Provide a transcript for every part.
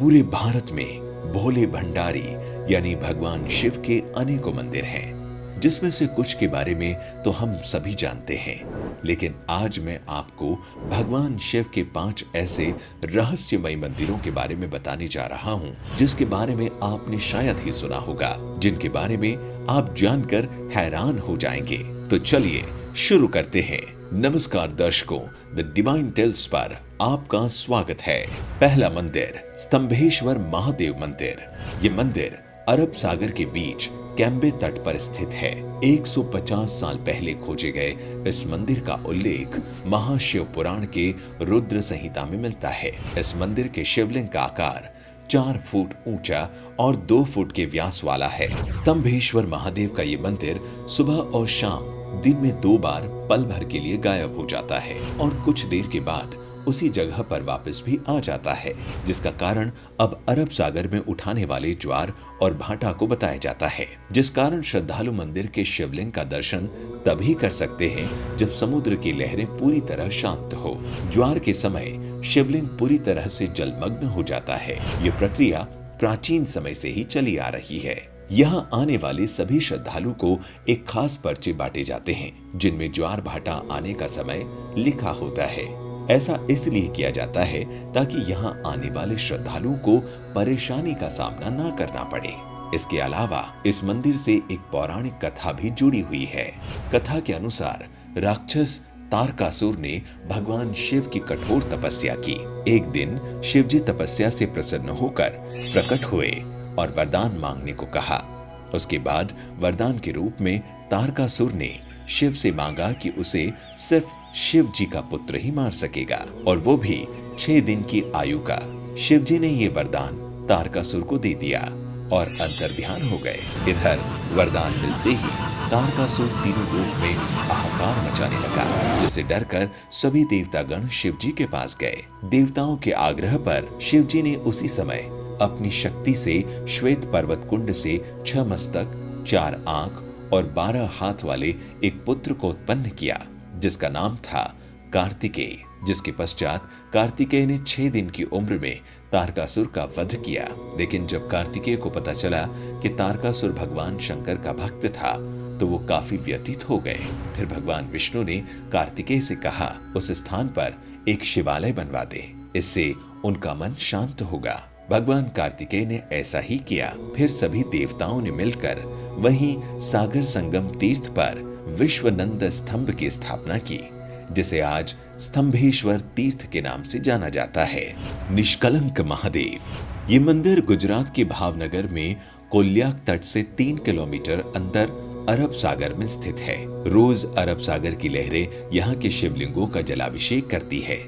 पूरे भारत में भोले भंडारी यानी भगवान शिव के अनेकों मंदिर हैं, जिसमें से कुछ के बारे में तो हम सभी जानते हैं। लेकिन आज मैं आपको भगवान शिव के 5 ऐसे रहस्यमय मंदिरों के बारे में बताने जा रहा हूं, जिसके बारे में आपने शायद ही सुना होगा, जिनके बारे में आप जानकर हैरान हो जाएंगे। तो चलिए शुरू करते हैं। नमस्कार दर्शकों, द डिवाइन टेल्स पर आपका स्वागत है। पहला मंदिर, स्तंभेश्वर महादेव मंदिर। ये मंदिर अरब सागर के बीच कैम्बे तट पर स्थित है। 150 साल पहले खोजे गए इस मंदिर का उल्लेख महाशिव पुराण के रुद्र संहिता में मिलता है। इस मंदिर के शिवलिंग का आकार 4 फुट ऊंचा और 2 फुट के व्यास वाला है। स्तंभेश्वर महादेव का ये मंदिर सुबह और शाम दिन में 2 बार पल भर के लिए गायब हो जाता है और कुछ देर के बाद उसी जगह पर वापस भी आ जाता है, जिसका कारण अब अरब सागर में उठाने वाले ज्वार और भाटा को बताया जाता है, जिस कारण श्रद्धालु मंदिर के शिवलिंग का दर्शन तभी कर सकते हैं जब समुद्र की लहरें पूरी तरह शांत हो। ज्वार के समय शिवलिंग पूरी तरह से जलमग्न हो जाता है। ये प्रक्रिया प्राचीन समय से ही चली आ रही है। यहाँ आने वाले सभी श्रद्धालु को एक खास पर्चे बांटे जाते हैं, जिनमें ज्वार भाटा आने का समय लिखा होता है। ऐसा इसलिए किया जाता है ताकि यहाँ आने वाले श्रद्धालुओं को परेशानी का सामना न करना पड़े। इसके अलावा इस मंदिर से एक पौराणिक कथा भी जुड़ी हुई है। कथा के अनुसार राक्षस तारकासुर ने भगवान शिव की कठोर तपस्या की। एक दिन शिव जी तपस्या से प्रसन्न होकर प्रकट हुए और वरदान मांगने को कहा। उसके बाद वरदान के रूप में तारकासुर ने शिव से मांगा कि उसे सिर्फ शिव जी का पुत्र ही मार सकेगा, और वो भी 6 दिन की आयु का। शिव जी ने ये वरदान तारकासुर को दे दिया और अंतर्ध्यान हो गए। इधर वरदान मिलते ही तारकासुर तीनों लोक में हाहाकार मचाने लगा, जिससे डरकर सभी देवतागण शिव जी के पास गए। देवताओं के आग्रह पर शिव जी ने उसी समय अपनी शक्ति से श्वेत पर्वत कुंड से 6 मस्तक, 4 आंख और 12 हाथ वाले एक पुत्र को उत्पन्न किया, जिसका नाम था कार्तिकेय। जिसके पश्चात कार्तिकेय ने 6 दिन की उम्र में तारकासुर का वध किया। लेकिन जब कार्तिकेय को पता चला कि तारकासुर भगवान शंकर का भक्त था, तो वो काफी व्यथित हो गए। फिर भगवान विष्णु ने कार्तिकेय से कहा, उस स्थान पर एक शिवालय बनवा दे, इससे उनका मन शांत होगा। भगवान कार्तिकेय ने ऐसा ही किया। फिर सभी देवताओं ने मिलकर वहीं सागर संगम तीर्थ पर विश्वनंद स्तंभ की स्थापना की, जिसे आज स्तंभेश्वर तीर्थ के नाम से जाना जाता है। निष्कलंक महादेव। ये मंदिर गुजरात के भावनगर में कोल्याक तट से 3 किलोमीटर अंदर अरब सागर में स्थित है। रोज अरब सागर की लहरें यहाँ के शिवलिंगों का जलाभिषेक करती है।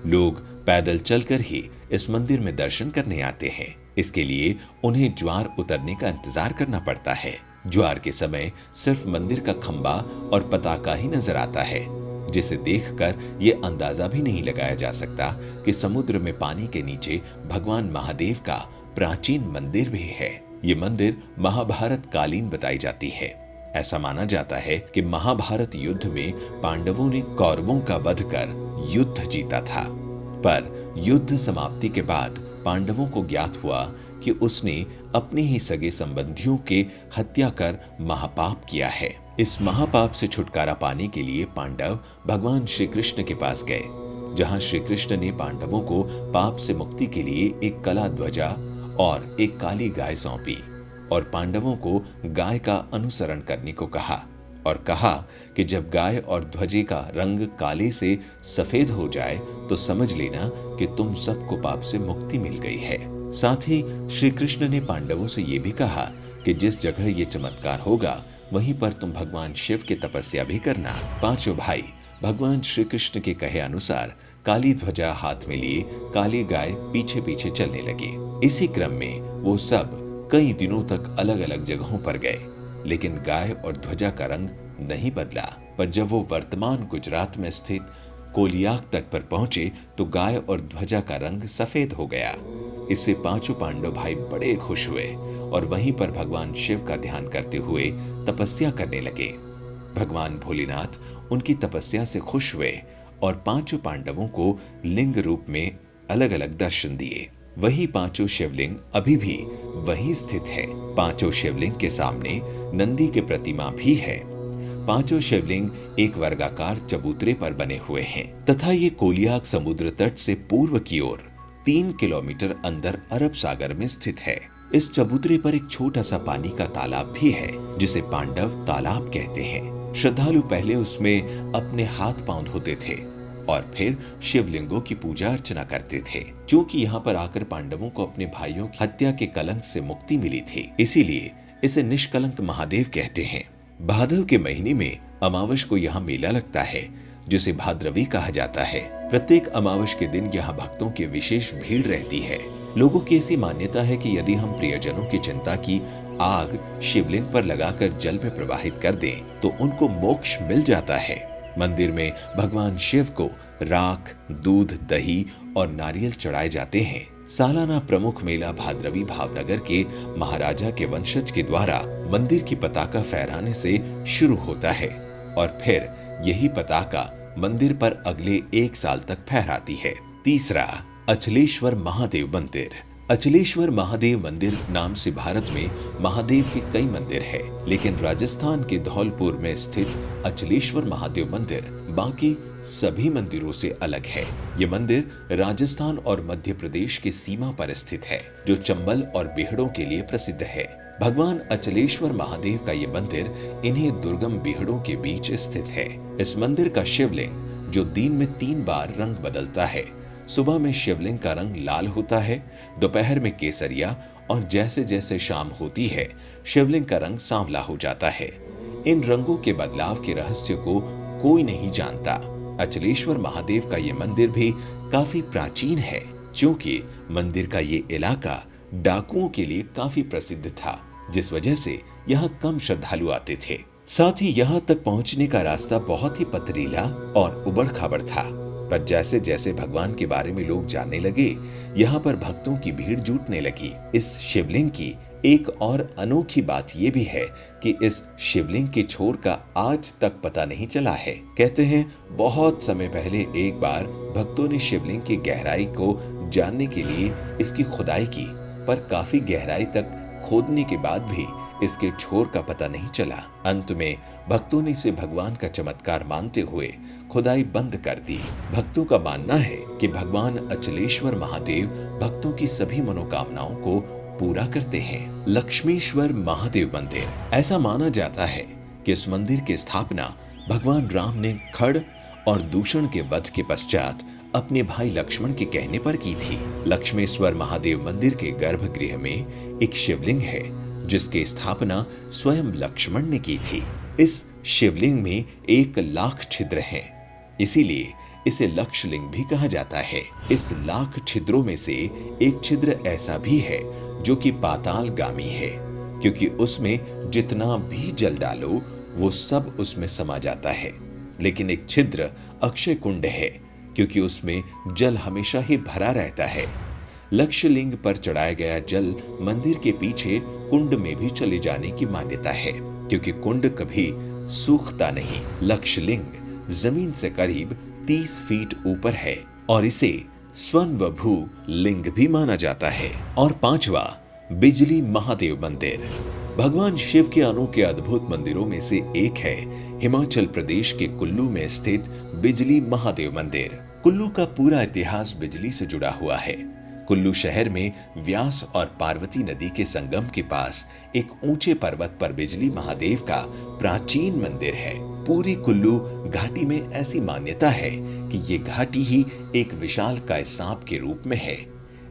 लोग पैदल चलकर ही इस मंदिर में दर्शन करने आते हैं। इसके लिए उन्हें ज्वार उतरने का इंतजार करना पड़ता है। ज्वार के समय सिर्फ मंदिर का खंबा और पताका ही नजर आता है, जिसे देखकर ये अंदाजा भी नहीं लगाया जा सकता कि समुद्र में पानी के नीचे भगवान महादेव का प्राचीन मंदिर भी है। ये मंदिर महाभारत कालीन बताई जाती है। ऐसा माना जाता है कि महाभारत युद्ध में पांडवों ने कौरवों का वध कर युद्ध जीता था, पर युद्ध समाप्ति के बाद पांडवों को ज्ञात हुआ कि उसने अपने ही सगे संबंधियों के हत्या कर महापाप किया है। इस महापाप से छुटकारा पाने के लिए पांडव भगवान श्री कृष्ण के पास गए, जहां श्री कृष्ण ने पांडवों को पाप से मुक्ति के लिए एक कला ध्वजा और एक काली गाय सौंपी और पांडवों को गाय का अनुसरण करने को कहा, और कहा कि जब गाय और ध्वजे का रंग काले से सफेद हो जाए तो समझ लेना कि तुम सबको पाप से मुक्ति मिल गई है। साथ ही श्री कृष्ण ने पांडवों से ये भी कहा कि जिस जगह ये चमत्कार होगा वहीं पर तुम भगवान शिव की तपस्या भी करना। पांचों भाई भगवान श्री कृष्ण के कहे अनुसार काली ध्वजा हाथ में लिए काली गाय पीछे पीछे चलने लगे। इसी क्रम में वो सब कई दिनों तक अलग अलग जगहों पर गए, लेकिन गाय और ध्वजा का रंग नहीं बदला। पर जब वो वर्तमान गुजरात में स्थित कोलियाक तट पर पहुंचे तो गाय और ध्वजा का रंग सफेद हो गया। इससे पांचों पांडव भाई बड़े खुश हुए और वहीं पर भगवान शिव का ध्यान करते हुए तपस्या करने लगे। भगवान भोलेनाथ उनकी तपस्या से खुश हुए और पांचों पांडवों को लिंग रूप में अलग अलग दर्शन दिए। वही पांचों शिवलिंग अभी भी वहीं स्थित है। पांचों शिवलिंग के सामने नंदी की प्रतिमा भी है। पांचों शिवलिंग एक वर्गाकार चबूतरे पर बने हुए हैं तथा ये कोलियाक समुद्र तट से पूर्व की ओर 3 किलोमीटर अंदर अरब सागर में स्थित है। इस चबूतरे पर एक छोटा सा पानी का तालाब भी है जिसे पांडव तालाब कहते हैं। श्रद्धालु पहले उसमें अपने हाथ पांव धोते थे और फिर शिवलिंगों की पूजा अर्चना करते थे। क्योंकि यहाँ पर आकर पांडवों को अपने भाइयों की हत्या के कलंक से मुक्ति मिली थी, इसीलिए इसे निष्कलंक महादेव कहते हैं। भादव के महीने में अमावस को यहाँ मेला लगता है जिसे भाद्रवी कहा जाता है। प्रत्येक अमावस के दिन यहाँ भक्तों की विशेष भीड़ रहती है। लोगों की ऐसी मान्यता है कि यदि हम प्रियजनों की चिंता की आग शिवलिंग पर लगाकर जल में प्रवाहित कर दें तो उनको मोक्ष मिल जाता है। मंदिर में भगवान शिव को राख, दूध, दही और नारियल चढ़ाए जाते हैं। सालाना प्रमुख मेला भाद्रवी भावनगर के महाराजा के वंशज के द्वारा मंदिर की पताका फहराने से शुरू होता है और फिर यही पताका मंदिर पर अगले 1 साल तक फहराती है। तीसरा, अचलेश्वर महादेव मंदिर। अचलेश्वर महादेव मंदिर नाम से भारत में महादेव के कई मंदिर है, लेकिन राजस्थान के धौलपुर में स्थित अचलेश्वर महादेव मंदिर बाकी सभी मंदिरों से अलग है। ये मंदिर राजस्थान और मध्य प्रदेश की सीमा पर स्थित है, जो चंबल और बीहड़ों के लिए प्रसिद्ध है। भगवान अचलेश्वर महादेव का ये मंदिर इन्हीं दुर्गम बीहड़ों के बीच स्थित है। इस मंदिर का शिवलिंग, जो दिन में 3 बार रंग बदलता है, सुबह में शिवलिंग का रंग लाल होता है, दोपहर में केसरिया और जैसे जैसे शाम होती है शिवलिंग का रंग सांवला हो जाता है। इन रंगों के बदलाव के रहस्य को कोई नहीं जानता। अचलेश्वर महादेव का ये मंदिर भी काफी प्राचीन है, क्योंकि मंदिर का ये इलाका डाकुओं के लिए काफी प्रसिद्ध था, जिस वजह से यहाँ कम श्रद्धालु आते थे। साथ ही यहाँ तक पहुँचने का रास्ता बहुत ही पथरीला और उबड़ खाबड़ था। पर जैसे जैसे भगवान के बारे में लोग जानने लगे, यहाँ पर भक्तों की भीड़ जुटने लगी। इस शिवलिंग की एक और अनोखी बात यह भी है कि इस शिवलिंग के छोर का आज तक पता नहीं चला है। कहते हैं बहुत समय पहले एक बार भक्तों ने शिवलिंग की गहराई को जानने के लिए इसकी खुदाई की, पर काफी गहराई तक खोदने के बाद भी इसके छोर का पता नहीं चला। अंत में भक्तों ने इसे भगवान का चमत्कार मानते हुए खुदाई बंद कर दी। भक्तों का मानना है कि भगवान अचलेश्वर महादेव भक्तों की सभी मनोकामनाओं को पूरा करते हैं। लक्ष्मीश्वर महादेव मंदिर। ऐसा माना जाता है कि इस मंदिर की स्थापना भगवान राम ने खड़ और दूषण के वध के पश्चात अपने भाई लक्ष्मण के कहने पर की थी। लक्ष्मेश्वर महादेव मंदिर के गर्भगृह में एक शिवलिंग है जिसकी स्थापना स्वयं लक्ष्मण ने की थी। इस शिवलिंग में 1 लाख छिद्र हैं, इसीलिए इसे लक्षलिंग भी कहा जाता है। इस लाख छिद्रों में से एक छिद्र ऐसा भी है जो कि पातालगामी है, क्योंकि उसमें जितना भी जल डालो वो सब उसमें समा जाता है। लेकिन एक छिद्र अक्षय कुंड है, क्योंकि उसमें जल हमेशा ही भरा रहता है। लक्षलिंग पर चढ़ाया गया जल मंदिर के पीछे कुंड में भी चले जाने की मान्यता है, क्योंकि कुंड कभी सूखता नहीं। लक्षलिंग जमीन से करीब 30 फीट ऊपर है और इसे स्वयंभू लिंग भी माना जाता है। और 5वां, बिजली महादेव मंदिर। भगवान शिव के अनोखे अद्भुत मंदिरों में से एक है हिमाचल प्रदेश के कुल्लू में स्थित बिजली महादेव मंदिर। कुल्लू का पूरा इतिहास बिजली से जुड़ा हुआ है। कुल्लू शहर में व्यास और पार्वती नदी के संगम के पास एक ऊंचे पर्वत पर बिजली महादेव का प्राचीन मंदिर है। पूरी कुल्लू घाटी में ऐसी मान्यता है कि ये घाटी ही एक विशालकाय सांप के रूप में है।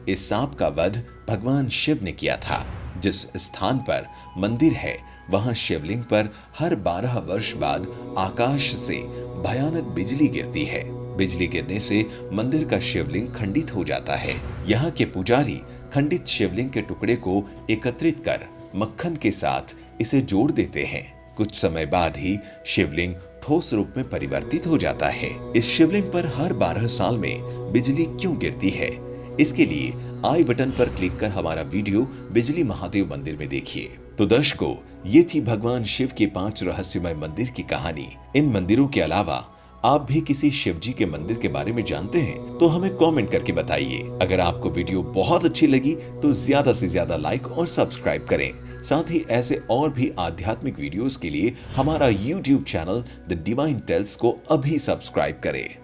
इस सांप का वध भगवान शिव ने किया था। जिस स्थान पर मंदिर है वहां शिवलिंग पर हर 12 वर्ष बाद आकाश से भयानक बिजली गिरती है। बिजली गिरने से मंदिर का शिवलिंग खंडित हो जाता है। यहाँ के पुजारी खंडित शिवलिंग के टुकड़े को एकत्रित कर मक्खन के साथ इसे जोड़ देते हैं। कुछ समय बाद ही शिवलिंग ठोस रूप में परिवर्तित हो जाता है। इस शिवलिंग पर हर 12 साल में बिजली क्यों गिरती है, इसके लिए आई बटन पर क्लिक कर हमारा वीडियो बिजली महादेव मंदिर में देखिए। तो दर्शकों, ये थी भगवान शिव के 5 रहस्यमय मंदिर की कहानी। इन मंदिरों के अलावा आप भी किसी शिव जी के मंदिर के बारे में जानते हैं तो हमें कमेंट करके बताइए। अगर आपको वीडियो बहुत अच्छी लगी तो ज्यादा से ज्यादा लाइक और सब्सक्राइब करें। साथ ही ऐसे और भी आध्यात्मिक वीडियोस के लिए हमारा YouTube channel the divine tales को अभी सब्सक्राइब करें।